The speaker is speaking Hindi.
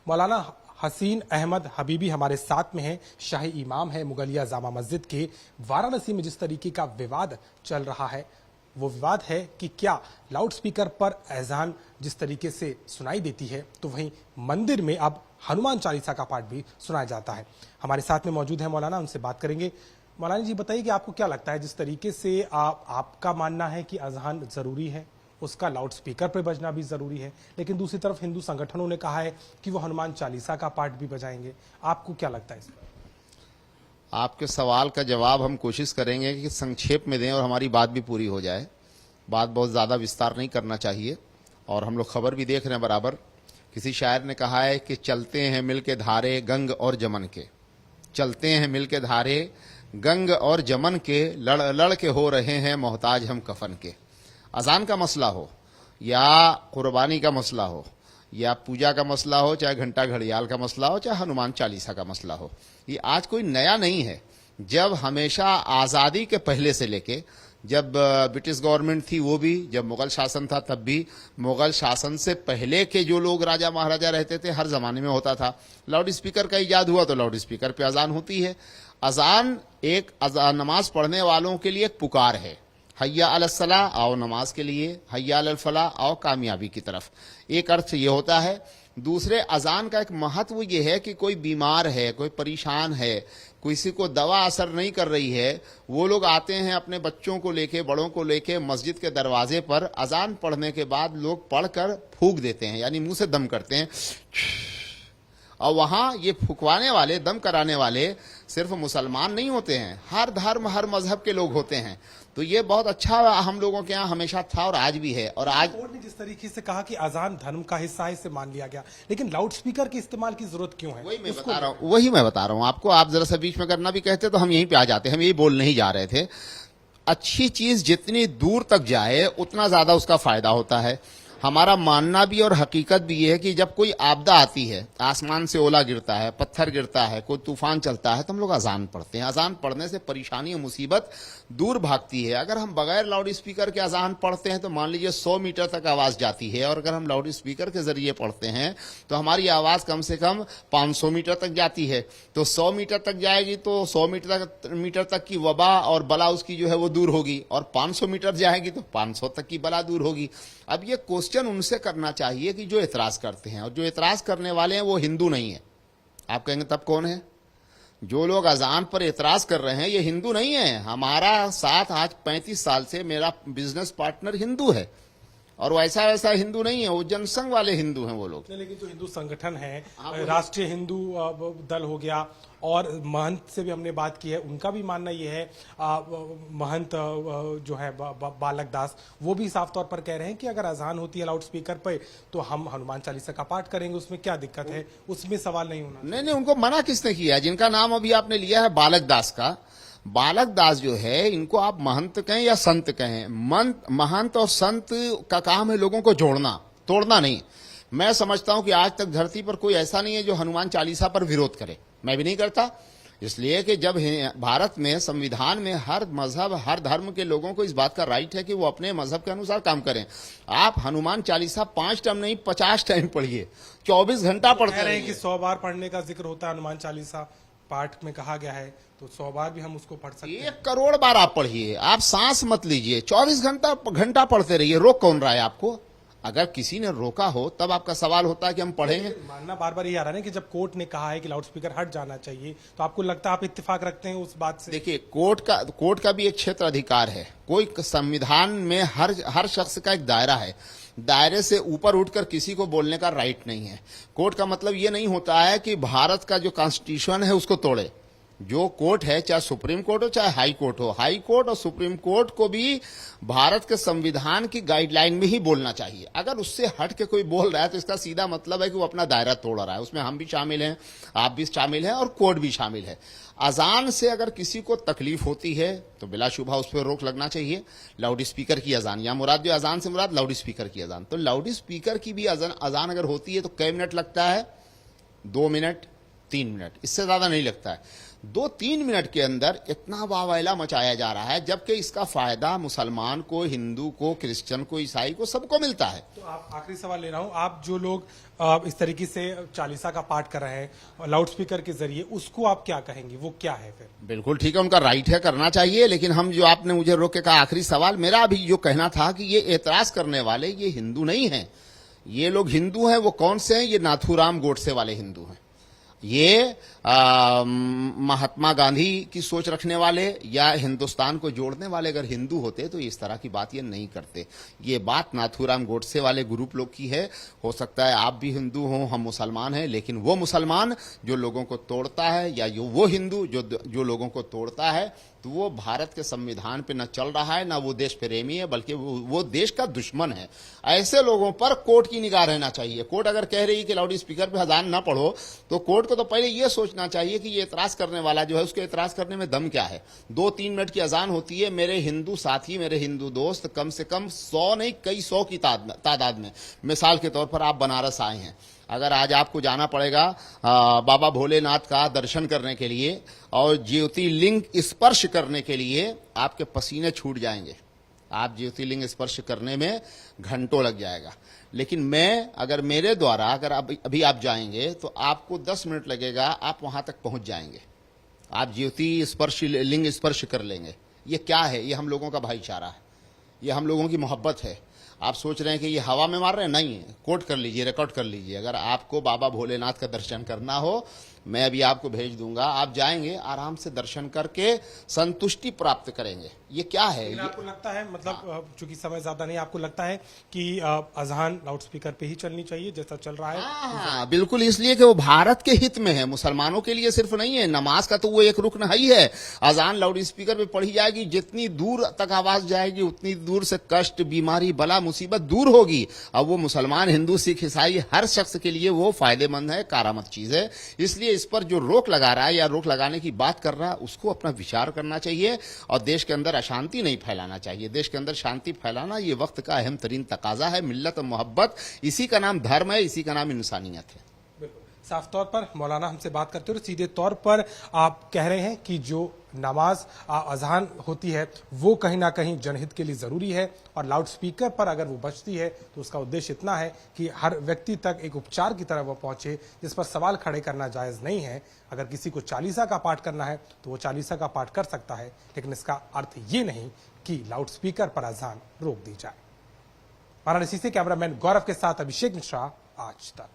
मौलाना हसीन अहमद हबीबी हमारे साथ में हैं, शाही इमाम है मुगलिया जामा मस्जिद के। वाराणसी में जिस तरीके का विवाद चल रहा है, वो विवाद है कि क्या लाउड स्पीकर पर अजान जिस तरीके से सुनाई देती है, तो वहीं मंदिर में अब हनुमान चालीसा का पाठ भी सुनाया जाता है। हमारे साथ में मौजूद है मौलाना, उनसे बात करेंगे। मौलाना जी, बताइए कि आपको क्या लगता है, जिस तरीके से आपका मानना है कि अजान जरूरी है, उसका लाउड स्पीकर पर बजना भी जरूरी है, लेकिन दूसरी तरफ हिंदू संगठनों ने कहा है कि वो हनुमान चालीसा का पाठ भी बजाएंगे। आपको क्या लगता है इस पर? आपके सवाल का जवाब हम कोशिश करेंगे कि संक्षेप में दें और हमारी बात भी पूरी हो जाए। बात बहुत ज़्यादा विस्तार नहीं करना चाहिए, और हम लोग खबर भी देख रहे हैं बराबर। किसी शायर ने कहा है कि चलते हैं मिल के धारे गंग और जमन के, चलते हैं मिल के धारे गंग और जमन के, लड़ लड़ के हो रहे हैं मोहताज हम कफन के। अजान का मसला हो या कुर्बानी का मसला हो या पूजा का मसला हो, चाहे घंटा घड़ियाल का मसला हो, चाहे हनुमान चालीसा का मसला हो, ये आज कोई नया नहीं है। जब हमेशा आज़ादी के पहले से लेके, जब ब्रिटिश गवर्नमेंट थी वो भी, जब मुगल शासन था तब भी, मुगल शासन से पहले के जो लोग राजा महाराजा रहते थे, हर जमाने में होता था। लाउड स्पीकर का इजाद हुआ तो लाउड स्पीकर पे अजान होती है। अजान एक नमाज पढ़ने वालों के लिए एक पुकार है, हय्या अलल सलाह, आओ नमाज के लिए, हय्या अलल फलाह, आओ कामयाबी की तरफ। एक अर्थ ये होता है। दूसरे, अजान का एक महत्व ये है कि कोई बीमार है, कोई परेशान है, किसी को दवा असर नहीं कर रही है, वो लोग आते हैं अपने बच्चों को लेके, बड़ों को लेके मस्जिद के दरवाजे पर। अजान पढ़ने के बाद लोग पढ़कर फूंक देते हैं, यानी मुंह से दम करते हैं। और वहां ये फुकवाने वाले, दम कराने वाले सिर्फ मुसलमान नहीं होते हैं, हर धर्म हर मजहब के लोग होते हैं। तो ये बहुत अच्छा हम लोगों के यहाँ हमेशा था और आज भी है। और आज कोर्ट ने जिस तरीके से कहा कि अजान धर्म का हिस्सा है, इसे मान लिया गया, लेकिन लाउड स्पीकर के इस्तेमाल की जरूरत क्यों है? वही मैं बता रहा हूँ आपको। आप जरा सा बीच में करना भी कहते तो हम यहीं पे आ जाते, हम यही बोल नहीं जा रहे थे। अच्छी चीज जितनी दूर तक जाए उतना ज्यादा उसका फायदा होता है। हमारा मानना भी और हकीकत भी ये है कि जब कोई आपदा आती है, आसमान से ओला गिरता है, पत्थर गिरता है, कोई तूफान चलता है, तो हम लोग अजान पढ़ते हैं। अजान पढ़ने से परेशानी और मुसीबत दूर भागती है। अगर हम बगैर लाउड स्पीकर के अजान पढ़ते हैं तो मान लीजिए 100 मीटर तक आवाज जाती है, और अगर हम लाउड स्पीकर के जरिए पढ़ते हैं तो हमारी आवाज कम से कम 500 मीटर तक जाती है। तो 100 मीटर तक जाएगी तो 100 मीटर तक की वबा और बला उसकी जो है वो दूर होगी, और 500 मीटर जाएगी तो 500 तक की बला दूर होगी। अब ये क्वेश्चन उनसे करना चाहिए कि जो एतराज करते हैं, और जो एतराज करने वाले हैं वो हिंदू नहीं है। आप कहेंगे तब कौन है? जो लोग अजान पर एतराज कर रहे हैं ये हिंदू नहीं है। हमारा साथ आज 35 साल से मेरा बिजनेस पार्टनर हिंदू है, और वैसा वैसा हिंदू नहीं है, वो जनसंघ वाले हिंदू हैं वो लोग। लेकिन जो हिंदू संगठन है, राष्ट्रीय हिंदू दल हो गया, और महंत से भी हमने बात की है, उनका भी मानना ये है, महंत जो है बालक दास, वो भी साफ तौर पर कह रहे हैं कि अगर अजान होती है लाउड स्पीकर पे तो हम हनुमान चालीसा का पाठ करेंगे, उसमें क्या दिक्कत है, उसमें सवाल नहीं होना। नहीं, उनको मना किसने किया? जिनका नाम अभी आपने लिया है बालक दास का, बालक दास जो है, इनको आप महंत कहें या संत कहें, महंत और संत का काम है लोगों को जोड़ना, तोड़ना नहीं। मैं समझता हूं कि आज तक धरती पर कोई ऐसा नहीं है जो हनुमान चालीसा पर विरोध करे। मैं भी नहीं करता, इसलिए कि जब भारत में संविधान में हर मजहब हर धर्म के लोगों को इस बात का राइट है कि वो अपने मजहब के अनुसार काम करें। आप हनुमान चालीसा 5 टाइम नहीं 50 टाइम पढ़िए, 24 घंटा पढ़ते रहे कि 100 बार पढ़ने का जिक्र होता है हनुमान चालीसा पाठ में कहा गया है, तो 100 बार भी हम उसको पढ़ सकते हैं। 1 करोड़ बार आप पढ़िए, आप सांस मत लीजिए, 24 घंटा पढ़ते रहिए। रोक कौन रहा है आपको? अगर किसी ने रोका हो तब आपका सवाल होता है कि हम पढ़ेंगे। मानना बार बार ये आ रहा है कि जब कोर्ट ने कहा है कि लाउड स्पीकर हट जाना चाहिए, तो आपको लगता है आप इत्तेफाक रखते हैं उस बात से? देखिए, कोर्ट का भी एक क्षेत्र अधिकार है। कोई संविधान में हर शख्स का एक दायरा है, दायरे से ऊपर उठकर किसी को बोलने का राइट नहीं है। कोर्ट का मतलब ये नहीं होता है कि भारत का जो कॉन्स्टिट्यूशन है उसको तोड़े। जो कोर्ट है, चाहे सुप्रीम कोर्ट हो चाहे हाई कोर्ट हो, हाई कोर्ट और सुप्रीम कोर्ट को भी भारत के संविधान की गाइडलाइन में ही बोलना चाहिए। अगर उससे हट के कोई बोल रहा है तो इसका सीधा मतलब है कि वो अपना दायरा तोड़ रहा है। उसमें हम भी शामिल हैं, आप भी शामिल हैं, और कोर्ट भी शामिल है। अजान से अगर किसी को तकलीफ होती है तो बिलाशुबा उस पर रोक लगना चाहिए। लाउड स्पीकर की अजान, या मुराद जो अजान से मुराद लाउड स्पीकर की अजान, तो लाउड स्पीकर की भी अजान अगर होती है तो कै मिनट लगता है? 2 मिनट, 3 मिनट, इससे ज्यादा नहीं लगता है। 2-3 मिनट के अंदर इतना वावैला मचाया जा रहा है, जबकि इसका फायदा मुसलमान को, हिंदू को, क्रिश्चियन को, ईसाई को, सबको मिलता है। तो आप आखिरी सवाल ले रहा हूं, आप जो लोग इस तरीके से चालीसा का पाठ कर रहे हैं लाउड स्पीकर के जरिए, उसको आप क्या कहेंगे, वो क्या है फिर? बिल्कुल ठीक है, उनका राइट है, करना चाहिए। लेकिन हम जो आपने मुझे रोक के कहा आखिरी सवाल, मेरा अभी जो कहना था कि ये एतराज करने वाले ये हिंदू नहीं हैं। ये लोग हिंदू हैं, वो कौन से हैं? ये नाथूराम गोडसे वाले हिंदू हैं। ये महात्मा गांधी की सोच रखने वाले या हिंदुस्तान को जोड़ने वाले अगर हिंदू होते तो इस तरह की बात ये नहीं करते। ये बात नाथूराम गोडसे वाले ग्रुप लोग की है। हो सकता है आप भी हिंदू हो, हम मुसलमान हैं, लेकिन वो मुसलमान जो लोगों को तोड़ता है या वो हिंदू जो लोगों को तोड़ता है, तो वो भारत के संविधान पे न चल रहा है, ना वो देश प्रेमी है, बल्कि वो देश का दुश्मन है। ऐसे लोगों पर कोर्ट की निगाह रहना चाहिए। कोर्ट अगर कह रही है कि लाउड स्पीकर पे अजान ना पढ़ो, तो कोर्ट को तो पहले ये सोचना चाहिए कि ये एतराज करने वाला जो है उसके एतराज करने में दम क्या है। 2-3 मिनट की अजान होती है। मेरे हिंदू साथी, मेरे हिंदू दोस्त कम से कम 100 नहीं, कई 100 की तादाद में, मिसाल के तौर पर आप बनारस आए हैं, अगर आज आपको जाना पड़ेगा बाबा भोलेनाथ का दर्शन करने के लिए और ज्योतिर्लिंग स्पर्श करने के लिए, आपके पसीने छूट जाएंगे। आप ज्योतिर्लिंग स्पर्श करने में घंटों लग जाएगा। लेकिन अगर मेरे द्वारा अगर अभी आप जाएंगे तो आपको 10 मिनट लगेगा, आप वहां तक पहुंच जाएंगे। आप ज्योति स्पर्श, लिंग स्पर्श कर लेंगे। ये क्या है? ये हम लोगों का भाईचारा है, ये हम लोगों की मोहब्बत है। आप सोच रहे हैं कि ये हवा में मार रहे हैं? नहीं है। कोट कर लीजिए, रिकॉर्ड कर लीजिए। अगर आपको बाबा भोलेनाथ का दर्शन करना हो, मैं अभी आपको भेज दूंगा, आप जाएंगे, आराम से दर्शन करके संतुष्टि प्राप्त करेंगे। ये क्या है? लेकिन आपको लगता है, मतलब चूंकि समय ज्यादा नहीं, आपको लगता है कि अजहान लाउड स्पीकर पे ही चलनी चाहिए जैसा चल रहा है? हाँ, बिल्कुल, इसलिए कि वो भारत के हित में है, मुसलमानों के लिए सिर्फ नहीं है। नमाज का तो वो एक रुकन है ही है। अजान लाउड स्पीकर पे पढ़ी जाएगी, जितनी दूर तक आवाज जाएगी उतनी दूर से कष्ट, बीमारी, बला, मुसीबत दूर होगी। अब वो मुसलमान, हिंदू, सिख, ईसाई, हर शख्स के लिए वो फायदेमंद है, कारामद चीज है। इसलिए इस पर जो रोक लगा रहा है या रोक लगाने की बात कर रहा है, उसको अपना विचार करना चाहिए और देश के अंदर अशांति नहीं फैलाना चाहिए। देश के अंदर शांति फैलाना ये वक्त का अहम तरीन तकाजा है। मिल्लत और मोहब्बत, इसी का नाम धर्म है, इसी का नाम इंसानियत है। साफ तौर पर मौलाना हमसे बात करते हो, सीधे तौर पर आप कह रहे हैं कि जो नमाज अजहान होती है वो कहीं ना कहीं जनहित के लिए जरूरी है, और लाउड स्पीकर पर अगर वो बजती है तो उसका उद्देश्य इतना है कि हर व्यक्ति तक एक उपचार की तरह वो पहुंचे, जिस पर सवाल खड़े करना जायज नहीं है। अगर किसी को चालीसा का पाठ करना है तो वो चालीसा का पाठ कर सकता है, लेकिन इसका अर्थ ये नहीं कि लाउड स्पीकर पर अजहान रोक दी जाए। वाराणसी से कैमरामैन गौरव के साथ अभिषेक मिश्रा, आज तक।